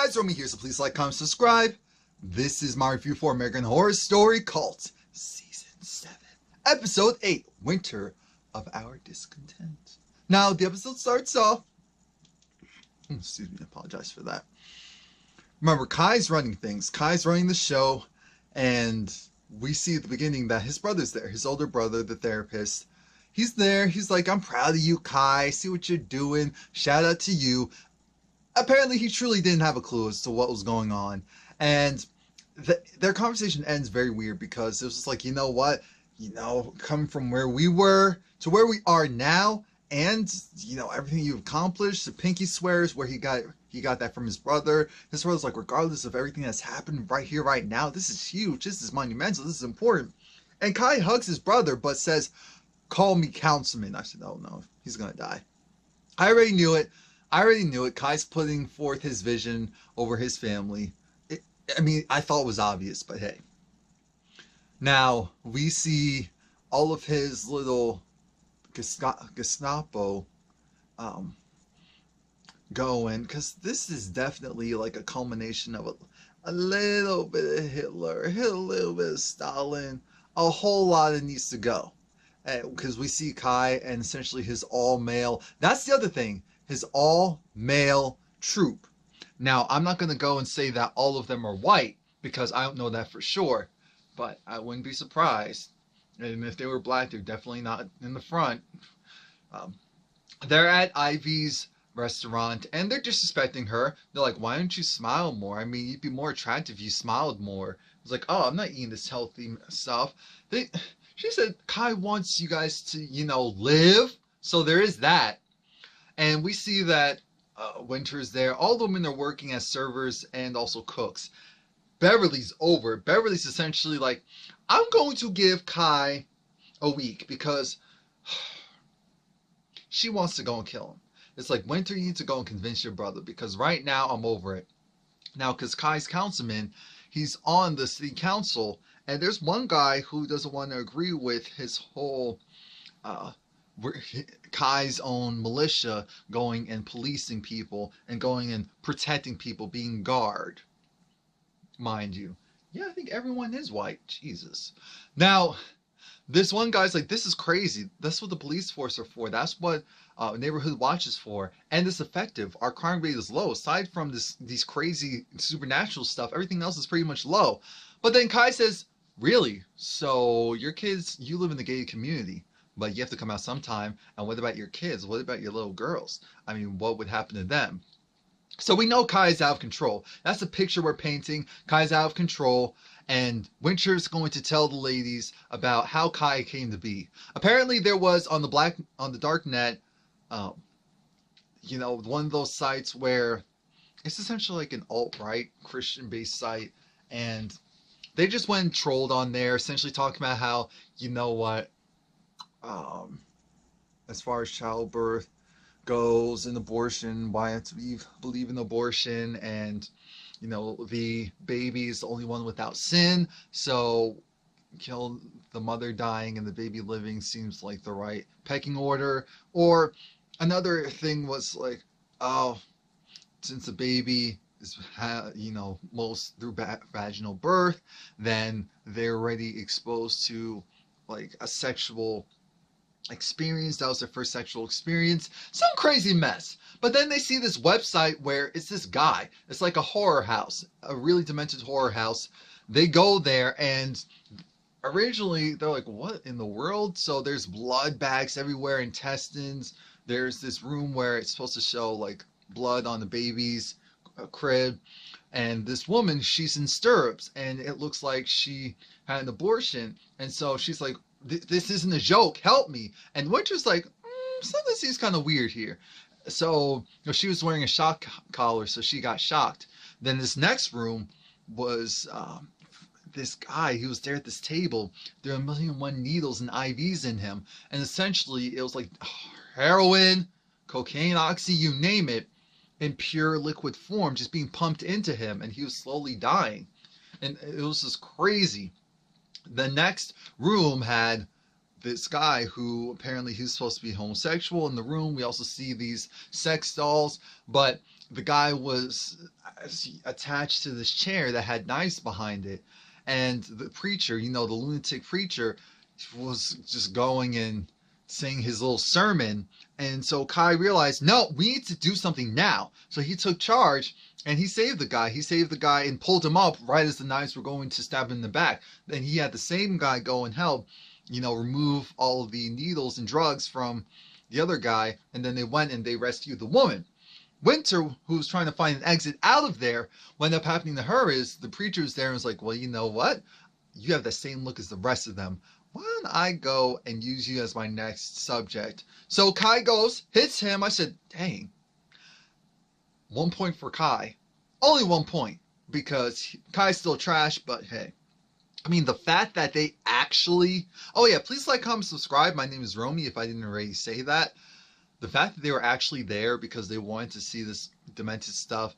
guys, Romie here, so please like, comment, subscribe. This is my review for American Horror Story Cult, Season 7, Episode 8, Winter of Our Discontent. Now, the episode starts off... Excuse me, I apologize for that. Remember, Kai's running things. Kai's running the show, and we see at the beginning that his brother's there. His older brother, the therapist. He's there. He's like, I'm proud of you, Kai. See what you're doing. Shout out to you. Apparently, he truly didn't have a clue as to what was going on. And their conversation ends very weird because it was just like, you know what? You know, coming from where we were to where we are now, and, you know, everything you've accomplished, the pinky swears where he got that from his brother. His brother's like, regardless of everything that's happened right here, right now, this is huge. This is monumental. This is important. And Kai hugs his brother, but says, call me Councilman. I said, oh no, he's going to die. I already knew it. Kai's putting forth his vision over his family. I mean, I thought it was obvious, but hey. Now, we see all of his little Gestapo going, because this is definitely like a culmination of a little bit of Hitler, a little bit of Stalin. A whole lot of needs to go. Because we see Kai and essentially his all-male. That's the other thing. His all-male troop. Now, I'm not going to go and say that all of them are white, because I don't know that for sure. But I wouldn't be surprised. And if they were black, they're definitely not in the front. They're at Ivy's restaurant, and they're disrespecting her. They're like, why don't you smile more? I mean, you'd be more attractive if you smiled more. It's like, oh, I'm not eating this healthy stuff. She said, Kai wants you guys to, you know, live. So there is that. And we see that Winter's there. All the women are working as servers and also cooks. Beverly's over. Beverly's essentially like, I'm going to give Kai a week because she wants to go and kill him. It's like, Winter, you need to go and convince your brother because right now I'm over it. Now, because Kai's councilman, he's on the city council, and there's one guy who doesn't want to agree with his whole Kai's own militia going and policing people and going and protecting people, being guard. Mind you. Yeah, I think everyone is white. Jesus. Now, this one guy's like, this is crazy. That's what the police force are for. That's what neighborhood watch is for. And it's effective. Our crime rate is low. Aside from these crazy supernatural stuff, everything else is pretty much low. But then Kai says, really? So your kids, you live in the gated community, but you have to come out sometime. And what about your kids? What about your little girls? I mean, what would happen to them? So we know Kai's out of control. That's the picture we're painting. Kai's out of control. And Winter's going to tell the ladies about how Kai came to be. Apparently there was on the dark net, you know, one of those sites where it's essentially like an alt-right Christian-based site. And they just went and trolled on there, essentially talking about how, you know what, as far as childbirth goes and abortion, why have to believe in abortion, and you know, the baby is the only one without sin, so kill the mother dying and the baby living seems like the right pecking order. Or another thing was like, oh, since the baby is, you know, most through vaginal birth, then they're already exposed to like a sexual experience. That was their first sexual experience. Some crazy mess. But then they see this website where it's this guy. It's like a horror house, a really demented horror house. They go there, and originally they're like, what in the world? So there's blood bags everywhere, intestines. There's this room where it's supposed to show like blood on the baby's crib. And this woman, she's in stirrups, and it looks like she had an abortion. And so she's like, this isn't a joke, help me. And Winter's like, something seems kind of weird here. So, you know, she was wearing a shock collar, so she got shocked. Then this next room was this guy. He was there at this table. There were 1,001 needles and IVs in him. And essentially, it was like heroin, cocaine, oxy, you name it, in pure liquid form, just being pumped into him. And he was slowly dying. And it was just crazy. The next room had this guy who apparently he's supposed to be homosexual in the room. We also see these sex dolls, but the guy was attached to this chair that had knives behind it, and the preacher, the lunatic preacher, was just going and saying his little sermon. And so Kai realized, no, we need to do something now. So he took charge and he saved the guy. He saved the guy and pulled him up right as the knives were going to stab him in the back. Then he had the same guy go and help, remove all of the needles and drugs from the other guy. And then they went and they rescued the woman. Winter, who was trying to find an exit out of there, what ended up happening to her is the preacher's there and was like, well, you know what? You have the same look as the rest of them. Why don't I go and use you as my next subject? So Kai goes, hits him. I said, dang. 1 point for Kai. Only 1 point, because Kai's still trash, but hey. I mean, the fact that they actually... Oh yeah, please like, comment, subscribe. My name is Romie, if I didn't already say that. The fact that they were actually there because they wanted to see this demented stuff,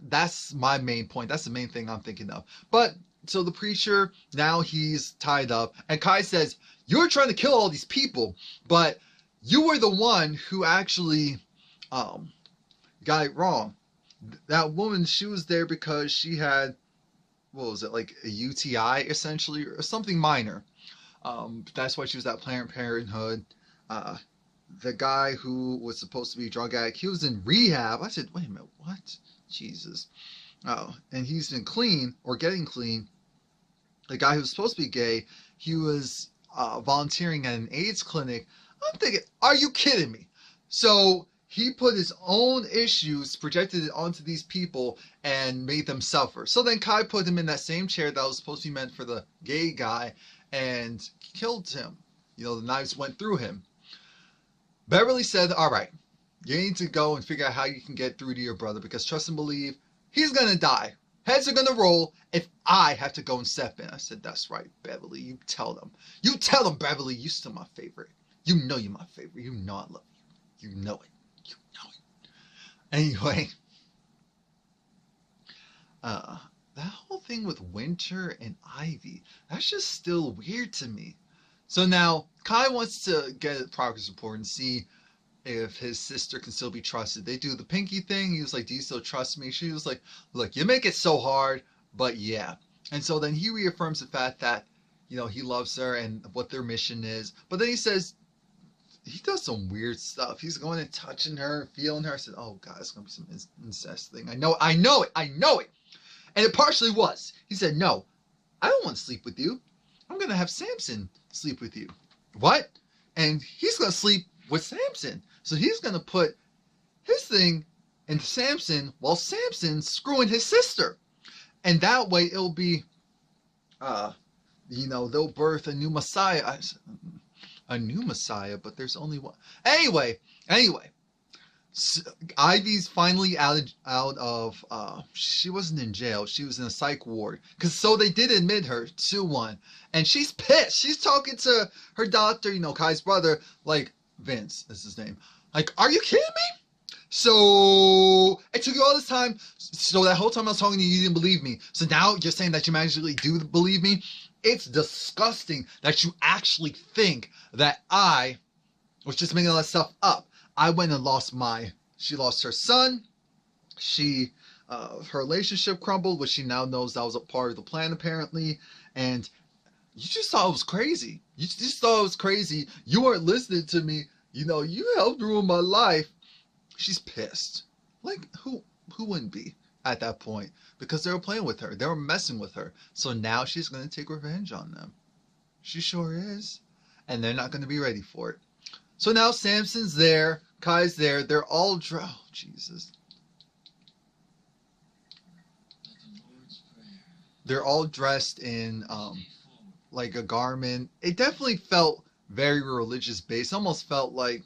that's my main point. That's the main thing I'm thinking of. But, so the preacher, now he's tied up, and Kai says, you were trying to kill all these people, but you were the one who actually got it wrong. That woman, she was there because she had, what was it, like a UTI, essentially, or something minor. That's why she was at Planned Parenthood. The guy who was supposed to be a drug addict, he was in rehab. I said, wait a minute, what? Jesus. Oh, and he's been clean, or getting clean. The guy who was supposed to be gay, he was volunteering at an AIDS clinic. I'm thinking, are you kidding me? So he put his own issues, projected it onto these people, and made them suffer. So then Kai put him in that same chair that was supposed to be meant for the gay guy, and killed him. The knives went through him. Beverly said, all right, you need to go and figure out how you can get through to your brother, because trust and believe, he's going to die. Heads are going to roll if I have to go and step in. I said, that's right, Beverly. You tell them. You tell them, Beverly, you're still my favorite. You know you're my favorite. You know I love you. You know it. You know it. Anyway, that whole thing with Winter and Ivy, that's just still weird to me. So now, Kai wants to get a progress report and see if his sister can still be trusted. They do the pinky thing. He was like, do you still trust me? She was like, look, you make it so hard, but yeah. And so then he reaffirms the fact that, he loves her and what their mission is. But then he says, he does some weird stuff. He's going and touching her, feeling her. I said, oh God, it's going to be some incest thing. I know it. And it partially was. He said, no, I don't want to sleep with you. I'm going to have Samson sleep with you. What? And he's going to sleep with Samson. So he's going to put his thing in Samson while Samson's screwing his sister. And that way it'll be, they'll birth a new Messiah. A new Messiah, but there's only one. Anyway. Ivy's finally out of, she wasn't in jail. She was in a psych ward. So they did admit her to one. And she's pissed. She's talking to her doctor, Kai's brother, like, Vince is his name. Like, are you kidding me? So, it took you all this time. So that whole time I was talking to you, you didn't believe me. So now you're saying that you magically do believe me? It's disgusting that you actually think that I was just making all that stuff up. I went and she lost her son. Her relationship crumbled, which she now knows that was a part of the plan, apparently. And you just thought it was crazy. You weren't listening to me. You helped ruin my life. She's pissed. Like, who wouldn't be at that point? Because they were playing with her. They were messing with her. So now she's going to take revenge on them. She sure is. And they're not going to be ready for it. So now Samson's there. Kai's there. They're all Jesus. They're all dressed in like a garment. It definitely felt very religious based. Almost felt like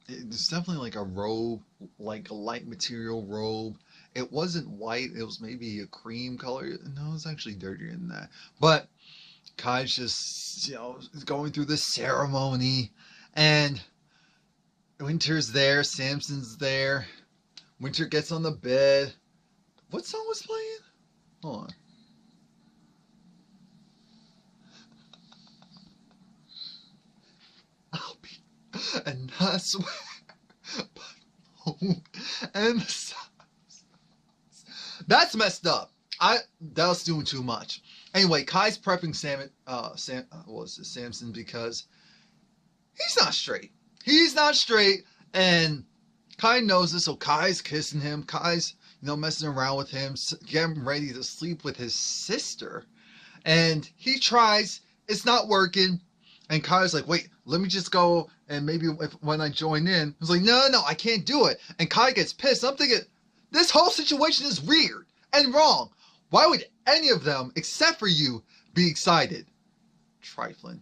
it's definitely like a robe, like a light material robe. It wasn't white. It was maybe a cream color. No, it was actually dirtier than that. But Kai's just, going through the ceremony, and Winter's there, Samson's there. Winter gets on the bed. What song was playing? Hold on. And I swear, but And that's messed up. That was doing too much. Anyway, Kai's prepping Samson because he's not straight. He's not straight, and Kai knows this. So Kai's kissing him. Kai's messing around with him, getting ready to sleep with his sister. And he tries. It's not working. And Kai's like, wait, let me just go, and maybe when I join in. He's like, no, I can't do it. And Kai gets pissed. I'm thinking, this whole situation is weird and wrong. Why would any of them, except for you, be excited? Trifling.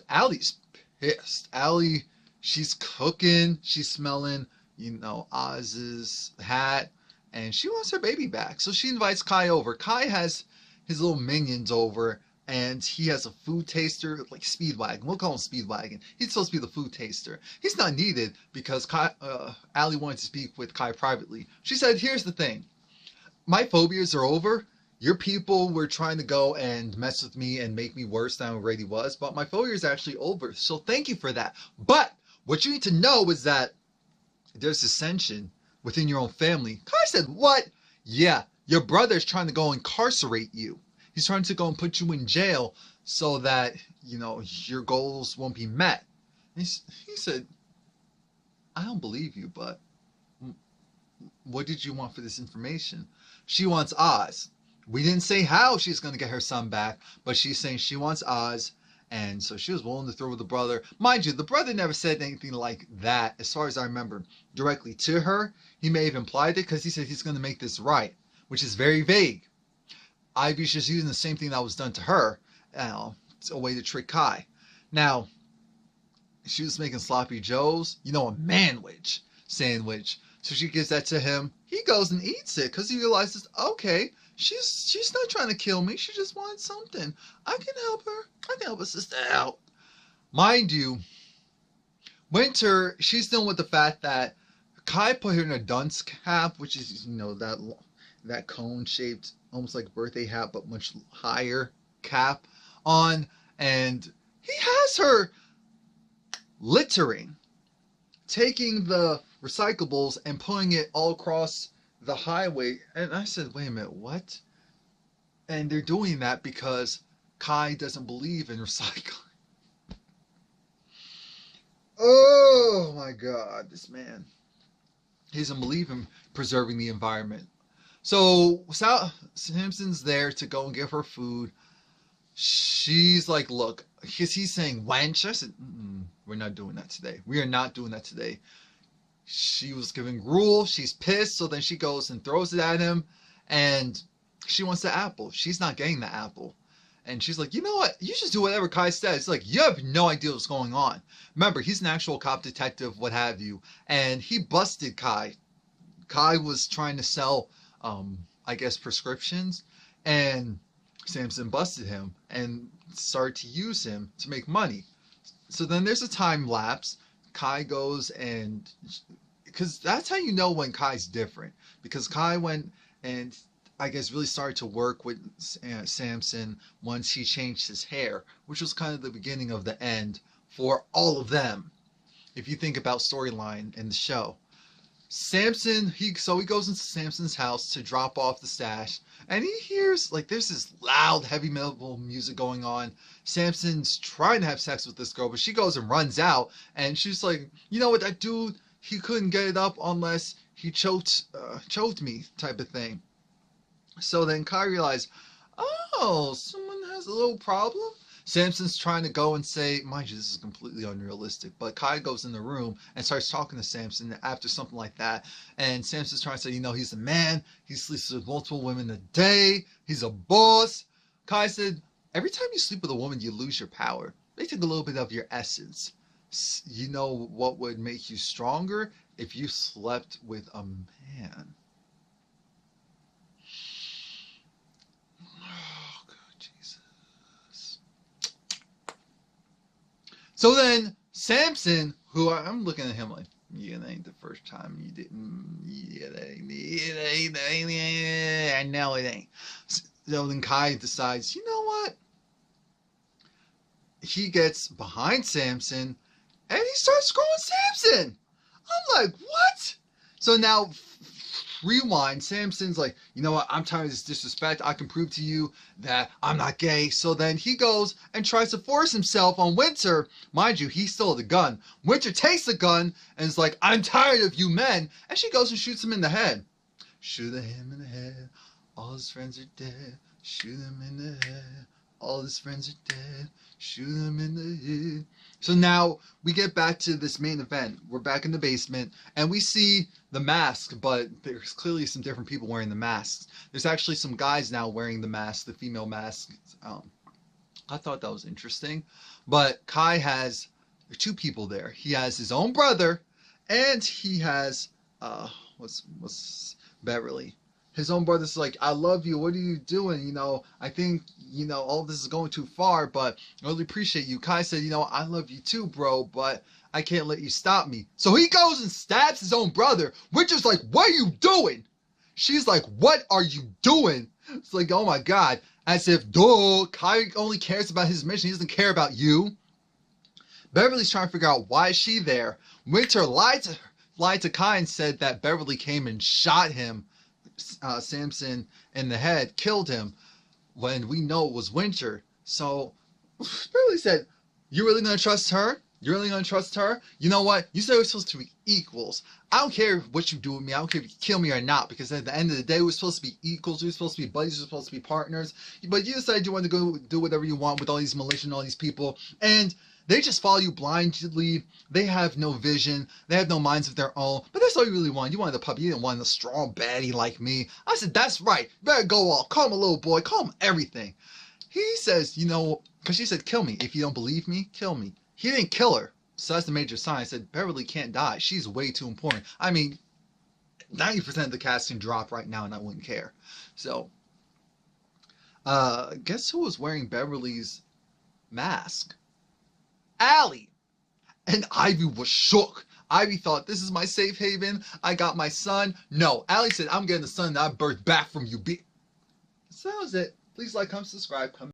Allie's pissed. Allie, she's cooking. She's smelling, Oz's hat. And she wants her baby back. So she invites Kai over. Kai has his little minions over. And he has a food taster, like Speedwagon. We'll call him Speedwagon. He's supposed to be the food taster. He's not needed because Allie wanted to speak with Kai privately. She said, here's the thing. My phobias are over. Your people were trying to go and mess with me and make me worse than I already was. But my phobia is actually over. So thank you for that. But what you need to know is that there's dissension within your own family. Kai said, what? Yeah, your brother's trying to go incarcerate you. He's trying to go and put you in jail so that, your goals won't be met. He said, I don't believe you, but what did you want for this information? She wants Oz. We didn't say how she's going to get her son back, but she's saying she wants Oz. And so she was willing to throw with the brother. Mind you, the brother never said anything like that, as far as I remember, directly to her. He may have implied it because he said he's going to make this right, which is very vague. Ivy's just using the same thing that was done to her. It's a way to trick Kai. Now, she was making sloppy joes, a manwich sandwich. So she gives that to him. He goes and eats it because he realizes, okay, she's not trying to kill me. She just wants something. I can help her. I can help her sister out. Mind you, Winter, she's dealing with the fact that Kai put her in a dunce cap, which is, that cone-shaped, almost like a birthday hat, but much higher cap on. And he has her littering, taking the recyclables and putting it all across the highway. And I said, wait a minute, what? And they're doing that because Kai doesn't believe in recycling. Oh my God, this man. He doesn't believe in preserving the environment. So Samson's there to go and give her food. She's like, look, because he's saying wench. I said, we're not doing that today. We are not doing that today. She was giving gruel. She's pissed. So then she goes and throws it at him. And she wants the apple. She's not getting the apple. And she's like, you know what? You just do whatever Kai says. It's like, you have no idea what's going on. Remember, he's an actual cop detective, what have you. And he busted Kai. Kai was trying to sell, I guess, prescriptions. And Samson busted him and started to use him to make money. So then there's a time lapse. Kai goes and... because that's how you know when Kai's different. Because Kai went and... I guess really started to work with Samson once he changed his hair, which was kind of the beginning of the end for all of them. If you think about storyline in the show, Samson, he goes into Samson's house to drop off the stash, and he hears like there's this loud heavy metal music going on. Samson's trying to have sex with this girl, but she goes and runs out, and she's like, you know what, that dude, he couldn't get it up unless he choked me, type of thing. So then Kai realized, oh, someone has a little problem. Samson's trying to go and say, mind you, this is completely unrealistic, but Kai goes in the room and starts talking to Samson after something like that. And Samson's trying to say, he's a man. He sleeps with multiple women a day. He's a boss. Kai said, every time you sleep with a woman, you lose your power. They take a little bit of your essence. You know what would make you stronger? If you slept with a man. So then Samson, who I'm looking at him like, yeah, that ain't the first time you didn't. Yeah, that ain't. I know it ain't. So then Kai decides, you know what? He gets behind Samson and he starts screwing Samson. I'm like, what? So now, rewind. Samson's like, you know what? I'm tired of this disrespect. I can prove to you that I'm not gay. So then he goes and tries to force himself on Winter. Mind you, he stole the gun. Winter takes the gun and is like, I'm tired of you men. And she goes and shoots him in the head. Shoot him in the head. All his friends are dead. Shoot him in the head. All his friends are dead. Shoot him in the head. So now we get back to this main event. We're back in the basement and we see the mask, but there's clearly some different people wearing the masks. There's actually some guys now wearing the mask, the female mask. I thought that was interesting. But Kai has two people there. He has his own brother and he has what's Beverly. His own brother's like, I love you. What are you doing? You know, I think, you know, all this is going too far, but I really appreciate you. Kai said, you know, I love you too, bro, but I can't let you stop me. So he goes and stabs his own brother. Winter's like, what are you doing? She's like, what are you doing? It's like, oh my God. As if, duh, Kai only cares about his mission. He doesn't care about you. Beverly's trying to figure out why is she there. Winter lied to Kai and said that Beverly came and shot him. Samson in the head, killed him, when we know it was Winter. So Beverly said, you really gonna trust her? You're really gonna trust her? You know what? You said we're supposed to be equals. I don't care what you do with me. I don't care if you kill me or not, because at the end of the day, we're supposed to be equals. We're supposed to be buddies. We're supposed to be partners. But you decided you want to go do whatever you want with all these militia and all these people, and they just follow you blindly. They have no vision. They have no minds of their own. But that's all you really want. You wanted a puppy. You didn't want a strong baddie like me. I said, that's right. You better go all. Call him a little boy. Call him everything. He says, you know, because she said, kill me. If you don't believe me, kill me. He didn't kill her. So that's the major sign. I said, Beverly can't die. She's way too important. I mean, 90% of the cast can drop right now and I wouldn't care. So, guess who was wearing Beverly's mask? Allie. And Ivy was shook. Ivy thought, this is my safe haven. I got my son. No, Allie said, I'm getting the son that I birthed back from you. So that was it. Please like, comment, subscribe.